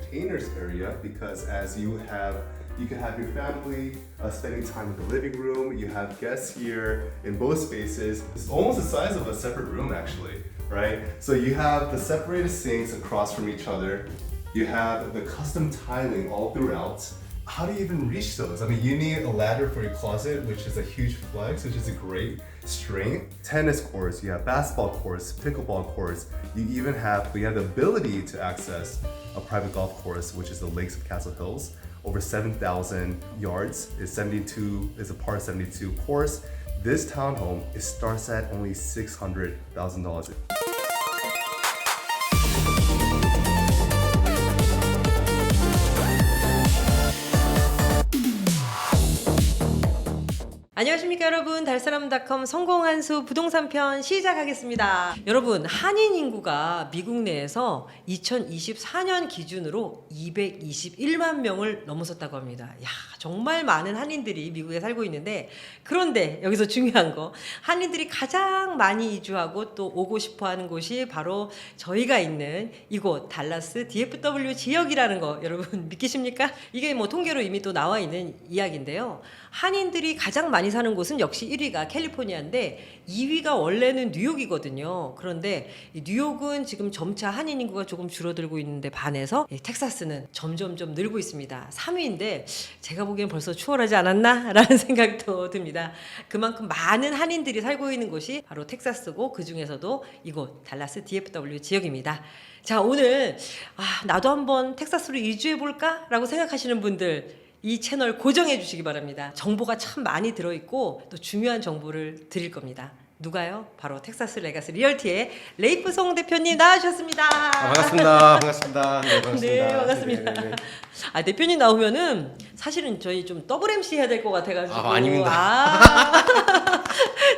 entertainers area because as you can have your family spending time in the living room. You have guests here in both spaces. It's almost the size of a separate room actually, right? So you have the separated sinks across from each other. You have the custom tiling all throughout. How do you even reach those? I mean, you need a ladder for your closet, which is a huge flex, which is a great strength. Tennis courts, you have basketball courts, pickleball courts. We have the ability to access a private golf course, which is the Lakes of Castle Hills. Over 7,000 yards, is a par 72 course. This townhome starts at only $600,000. 안녕하십니까 여러분, 달사람닷컴 성공한수 부동산 편 시작하겠습니다. 여러분, 한인 인구가 미국 내에서 2024년 기준으로 221만 명을 넘어섰다고 합니다. 야, 정말 많은 한인들이 미국에 살고 있는데, 그런데 여기서 중요한 거, 한인들이 가장 많이 이주하고 또 오고 싶어 하는 곳이 바로 저희가 있는 이곳 달라스 DFW 지역이라는 거 여러분 믿기십니까? 이게 뭐 통계로 이미 또 나와 있는 이야기인데요. 한인들이 가장 많이 사는 곳은 역시 1위가 캘리포니아인데 2위가 원래는 뉴욕이거든요. 그런데 이 뉴욕은 지금 점차 한인 인구가 조금 줄어들고 있는데 반해서 텍사스는 점점점 늘고 있습니다. 3위인데 제가 보기엔 벌써 추월하지 않았나? 라는 생각도 듭니다. 그만큼 많은 한인들이 살고 있는 곳이 바로 텍사스고, 그 중에서도 이곳 달라스 DFW 지역입니다. 자, 오늘 나도 한번 텍사스로 이주해볼까? 라고 생각하시는 분들, 이 채널 고정해 주시기 바랍니다. 정보가 참 많이 들어있고 또 중요한 정보를 드릴 겁니다. 누가요? 바로 텍사스 레가스 리얼티의 레이프 송 대표님 나와주셨습니다. 반갑습니다. 반갑습니다. 네, 반갑습니다. 네, 반갑습니다. 네. 대표님 나오면은 사실은 저희 좀 더블 MC 해야 될 것 같아가지고. 아닙니다.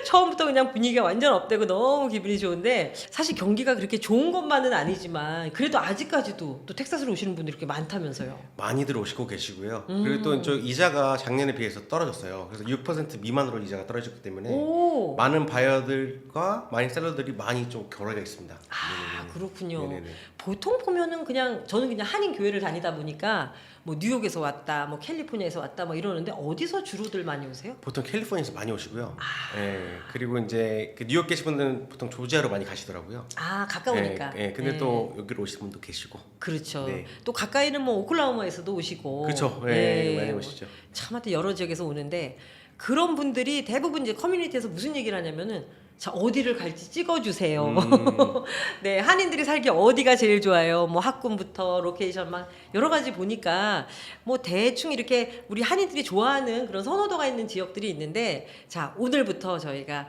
처음부터 그냥 분위기가 완전 업되고 너무 기분이 좋은데, 사실 경기가 그렇게 좋은 것만은 아니지만 그래도 아직까지도 또 텍사스로 오시는 분들이 이렇게 많다면서요. 많이들 오시고 계시고요. 그리고 또 저 이자가 작년에 비해서 떨어졌어요. 그래서 6% 미만으로 이자가 떨어졌기 때문에 많은 바이어들과 많은 셀러들이 많이 좀 결합이 있습니다. 네네네. 그렇군요. 네네네. 보통 보면은 저는 그냥 한인 교회를 다니다 보니까 뭐 뉴욕에서 왔다, 뭐 캘리포니아에서 왔다, 뭐 이러는데 어디서 주로들 많이 오세요? 보통 캘리포니아에서 많이 오시고요. 네, 그리고 이제 그 뉴욕 계신 분들은 보통 조지아로 많이 가시더라고요. 가까우니까. 네, 근데 또 여기로 오시는 분도 계시고. 그렇죠. 네. 또 가까이는 뭐 오클라호마에서도 오시고. 그렇죠. 네, 많이 오시죠. 참 하여튼 여러 지역에서 오는데, 그런 분들이 대부분 이제 커뮤니티에서 무슨 얘기를 하냐면은, 자, 어디를 갈지 찍어주세요. 네, 한인들이 살기 어디가 제일 좋아요? 뭐 학군부터 로케이션 막 여러 가지 보니까 뭐 대충 이렇게 우리 한인들이 좋아하는 그런 선호도가 있는 지역들이 있는데, 자, 오늘부터 저희가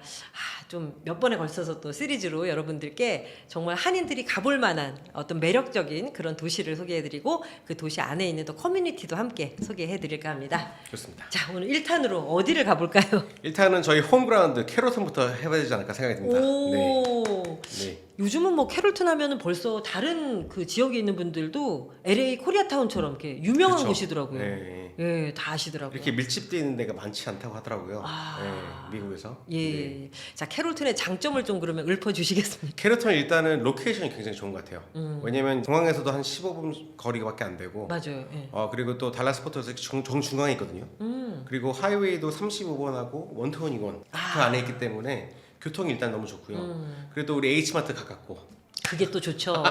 좀 몇 번에 걸쳐서 또 시리즈로 여러분들께 정말 한인들이 가볼 만한 어떤 매력적인 그런 도시를 소개해드리고, 그 도시 안에 있는 또 커뮤니티도 함께 소개해드릴까 합니다. 좋습니다. 자, 오늘 1탄으로 어디를 가볼까요? 일단은 저희 홈그라운드 캐롤턴부터 해봐야 되지 않을까 생각이 듭니다. 네. 요즘은 뭐 캐롤튼 하면은 벌써 다른 그 지역에 있는 분들도 LA 코리아타운처럼 이렇게 유명한 그렇죠. 곳이더라고요. 네. 예, 다 아시더라고요. 이렇게 밀집되어 있는 데가 많지 않다고 하더라고요. 네, 미국에서. 예. 네. 자, 캐롤튼의 장점을 좀 그러면 읊어주시겠습니까? 캐롤턴 일단은 로케이션이 굉장히 좋은 것 같아요. 왜냐면 공항에서도 한 15분 거리가밖에 안 되고. 맞아요. 예. 그리고 또 달라스포트에서 정중앙에 있거든요. 그리고 하이웨이도 35번하고 121 그 안에 있기 때문에 교통이 일단 너무 좋고요. 그리고 또 우리 H마트 가깝고. 그게 또 좋죠.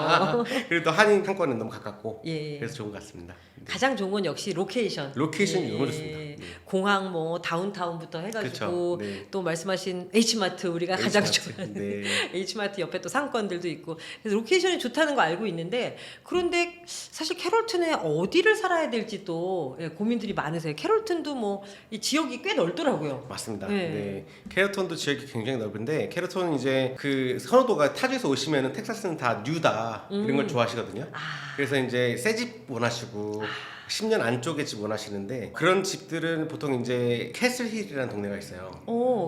그리고 또 한인 상권은 너무 가깝고. 예. 그래서 좋은 것 같습니다. 네. 가장 좋은 건 역시 로케이션. 로케이션이 너무 좋습니다. 네. 공항 뭐 다운타운부터 해가지고 그쵸. 네. 또 말씀하신 H마트, 우리가 가장 좋아하는 네. H마트 옆에 또 상권들도 있고, 그래서 로케이션이 좋다는 거 알고 있는데, 그런데 사실 캐롤튼에 어디를 살아야 될지 또 고민들이 많으세요. 캐롤튼도 뭐 이 지역이 꽤 넓더라고요. 맞습니다. 네. 네. 캐롤턴도 지역이 굉장히 넓은데, 캐롤턴은 이제 그 선호도가 타주에서 오시면은 텍사스는 다 뉴다 이런 걸 좋아하시거든요. 그래서 이제 새 집 원하시고 10년 안쪽에 집 원하시는데, 그런 집들은 보통 이제 캐슬힐이라는 동네가 있어요.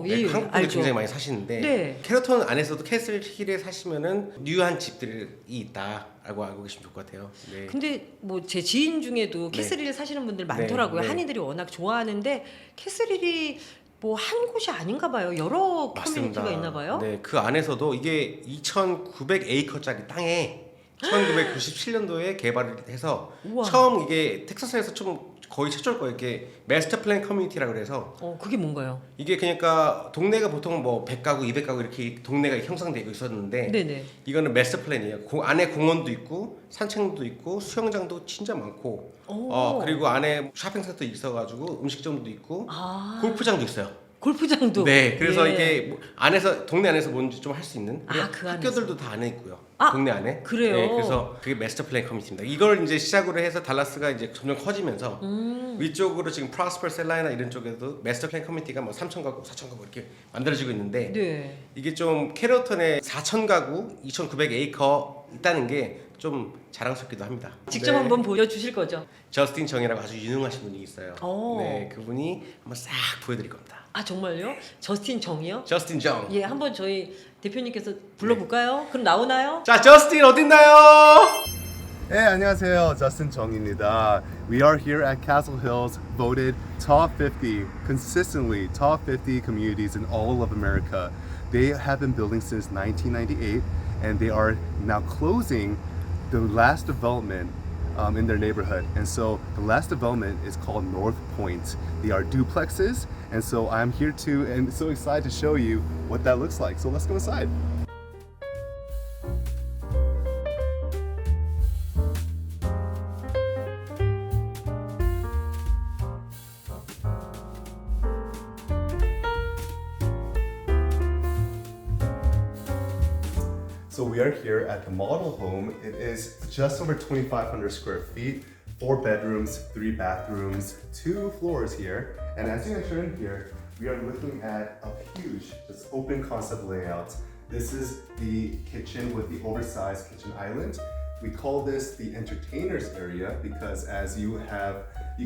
예, 한국 분들 알죠. 굉장히 많이 사시는데, 네. 캐롤턴 안에서도 캐슬힐에 사시면은 뉴한 집들이 있다라고 알고 계시면 좋을 것 같아요. 네. 근데 뭐 제 지인 중에도 캐슬힐 사시는 분들 많더라고요. 네. 한인들이 워낙 좋아하는데 캐슬힐이 뭐 한 곳이 아닌가 봐요. 여러 맞습니다. 커뮤니티가 있나 봐요. 네, 그 안에서도 이게 2,900에이커짜리 땅에 1997년도에 개발을 해서 우와. 처음 이게 텍사스에서 좀 거의 최초일 거예요. 이게 마스터 플랜 커뮤니티라고 그래서 그게 뭔가요? 이게 그러니까 동네가 보통 뭐 100가구, 200가구 이렇게 동네가 형성되고 있었는데 네네. 이거는 마스터 플랜이에요. 안에 공원도 있고 산책로도 있고 수영장도 진짜 많고 그리고 안에 쇼핑센터 있어가지고 음식점도 있고 골프장도 있어요. 골프장도. 네, 그래서 예. 이게 뭐 안에서 동네 안에서 뭔지 좀 할 수 있는 그리고 그 학교들도 다 안에 있고요. 아, 동네 안에. 그래요? 네, 그래서 그게 마스터 플랜 커뮤니티입니다. 이걸 이제 시작으로 해서 달라스가 이제 점점 커지면서 위쪽으로 지금 프로스퍼 셀라이나 이런 쪽에도 마스터 플랜 커뮤니티가 뭐 3,000가구, 4,000가구 이렇게 만들어지고 있는데 네. 이게 좀 캐러턴에 4,000가구, 2,900에이커 있다는 게 좀 자랑스럽기도 합니다. 직접 네. 한번 보여주실 거죠? 저스틴 정이라고 아주 유능하신 분이 있어요. 오. 네, 그분이 한번 싹 보여드릴 겁니다. 아 정말요? 저스틴 정이요? 저스틴 정. 예, 한번 저희 대표님께서 불러볼까요? 그럼 나오나요? 자, 저스틴 어딨나요? 네, 안녕하세요. 저스틴 정입니다. We are here at Castle Hills, voted top 50, consistently top 50 communities in all of America. They have been building since 1998, and they are now closing the last development in their neighborhood. And so the last development is called North Point. They are duplexes, and so I'm here to and so excited to show you what that looks like. So let's go inside. So we are here at the model home. It is just over 2,500 square feet, 4 bedrooms, 3 bathrooms, 2 floors here. And as you enter in here, we are looking at a huge, just open concept layout. This is the kitchen with the oversized kitchen island. We call this the entertainers area because as you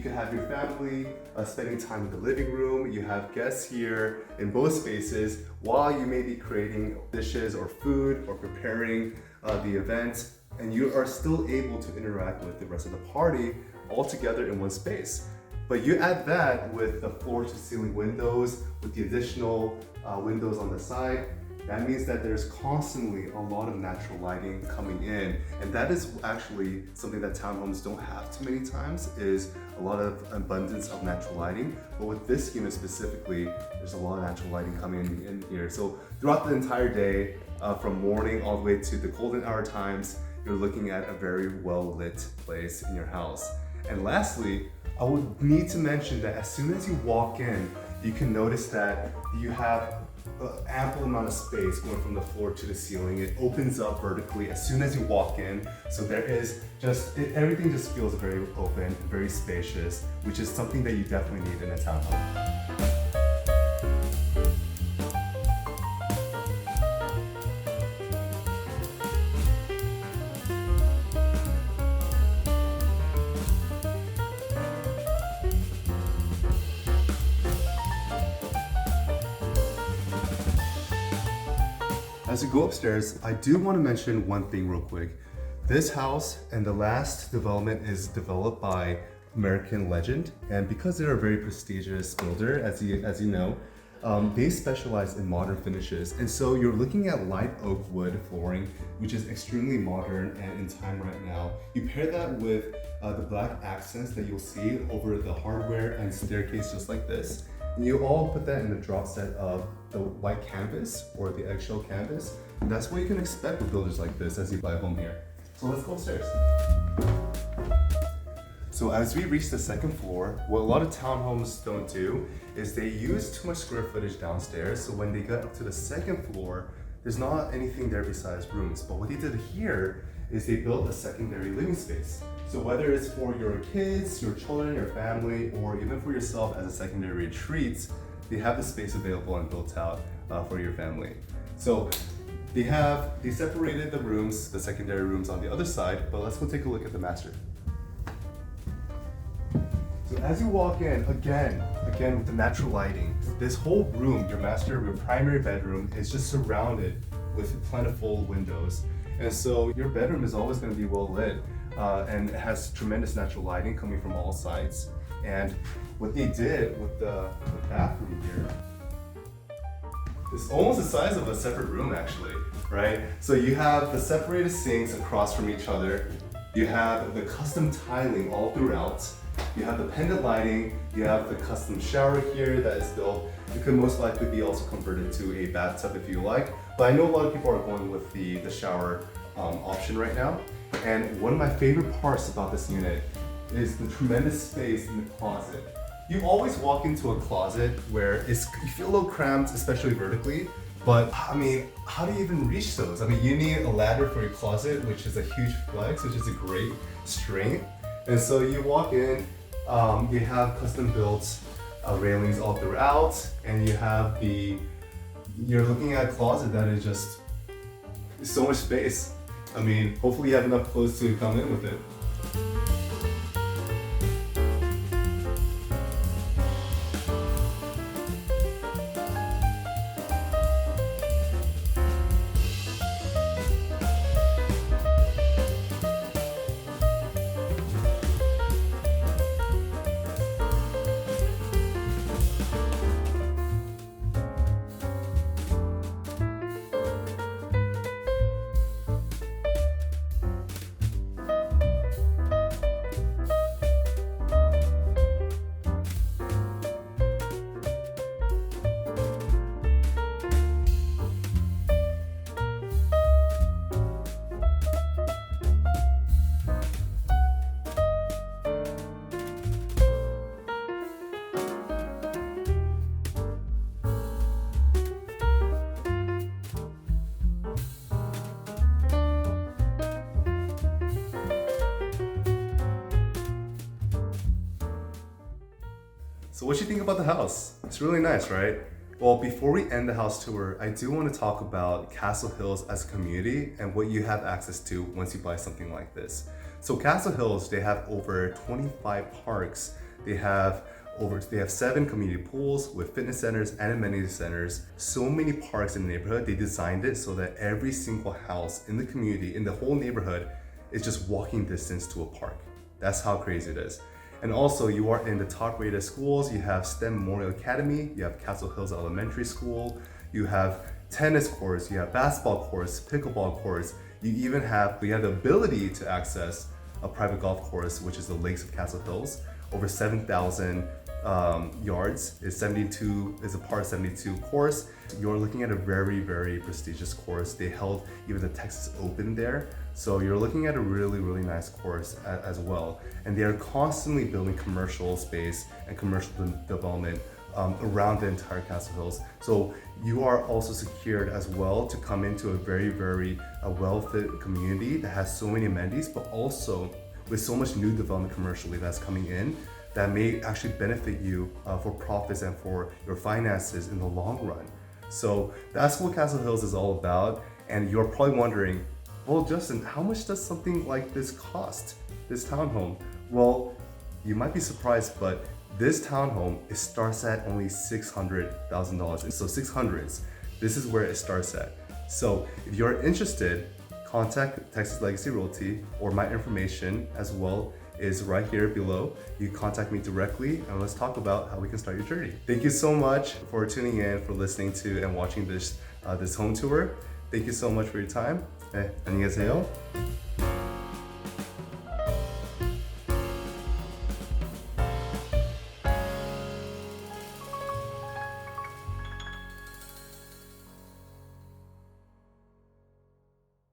can have your family spending time in the living room. You have guests here in both spaces while you may be creating dishes or food or preparing the event, and you are still able to interact with the rest of the party all together in one space. But you add that with the floor-to-ceiling windows, with the additional windows on the side. That means that there's constantly a lot of natural lighting coming in, and that is actually something that townhomes don't have too many times, is a lot of abundance of natural lighting. But with this unit specifically, there's a lot of natural lighting coming in here. So throughout the entire day, from morning all the way to the golden hour times, you're looking at a very well lit place in your house. And lastly, I would need to mention that as soon as you walk in, you can notice that you have ample amount of space going from the floor to the ceiling. It opens up vertically as soon as you walk in. So there is everything just feels very open, very spacious, which is something that you definitely need in a townhome. As you go upstairs, I do want to mention one thing real quick. This house and the last development is developed by American Legend, and because they're a very prestigious builder, as you know, they specialize in modern finishes. And so you're looking at light oak wood flooring, which is extremely modern and in time right now. You pair that with the black accents that you'll see over the hardware and staircase just like this. And you all put that in the drop set of the white canvas or the eggshell canvas. And that's what you can expect with builders like this as you buy a home here. So let's go upstairs. So as we reach the second floor, what a lot of townhomes don't do is they use too much square footage downstairs. So when they get up to the second floor, there's not anything there besides rooms. But what they did here is they built a secondary living space. So whether it's for your kids, your children, your family, or even for yourself as a secondary retreat, they have the space available and built out for your family. So they separated the rooms, the secondary rooms on the other side, but let's go take a look at the master. So as you walk in, again with the natural lighting, this whole room, your master, your primary bedroom, is just surrounded with plentiful windows. And so your bedroom is always going to be well lit, and it has tremendous natural lighting coming from all sides. And what they did with the bathroom here It's almost the size of a separate room actually, right? So you have the separated sinks across from each other. You have the custom tiling all throughout. You have the pendant lighting. You have the custom shower here that is built. It could most likely be also converted to a bathtub if you like. But I know a lot of people are going with the shower option right now. And one of my favorite parts about this unit is the tremendous space in the closet. You always walk into a closet where you feel a little cramped, especially vertically. But I mean, how do you even reach those? I mean, you need a ladder for your closet, which is a huge flex, which is a great strength. And so you walk in, you have custom built railings all throughout, and you're looking at a closet that is just so much space. I mean, hopefully you have enough clothes to come in with it. So what you think about the house? It's really nice, right? Well, before we end the house tour, I do want to talk about Castle Hills as a community and what you have access to once you buy something like this. So Castle Hills, they have over 25 parks. They have 7 community pools with fitness centers and amenity centers. So many parks in the neighborhood. They designed it so that every single house in the community, in the whole neighborhood, is just walking distance to a park. That's how crazy it is. And also, you are in the top-rated schools. You have STEM Memorial Academy, you have Castle Hills Elementary School, you have tennis courts, you have basketball courts, pickleball courts. You have the ability to access a private golf course, which is the Lakes of Castle Hills. Over 7,000 yards is a par 72 course. You're looking at a very, very prestigious course. They held even the Texas Open there. So you're looking at a really, really nice course as well. And they are constantly building commercial space and commercial development around the entire Castle Hills. So you are also secured as well to come into a very, very well-fit community that has so many amenities, but also with so much new development commercially that's coming in that may actually benefit you for profits and for your finances in the long run. So that's what Castle Hills is all about. And you're probably wondering, well, Justin, how much does something like this cost, this townhome? Well, you might be surprised, but this townhome, it starts at only $600,000. So 600s, this is where it starts at. So if you're interested, contact Texas Legacy Realty, or my information as well is right here below. You can contact me directly and let's talk about how we can start your journey. Thank you so much for tuning in, for listening to and watching this home tour. Thank you so much for your time. 네, 안녕히 계세요.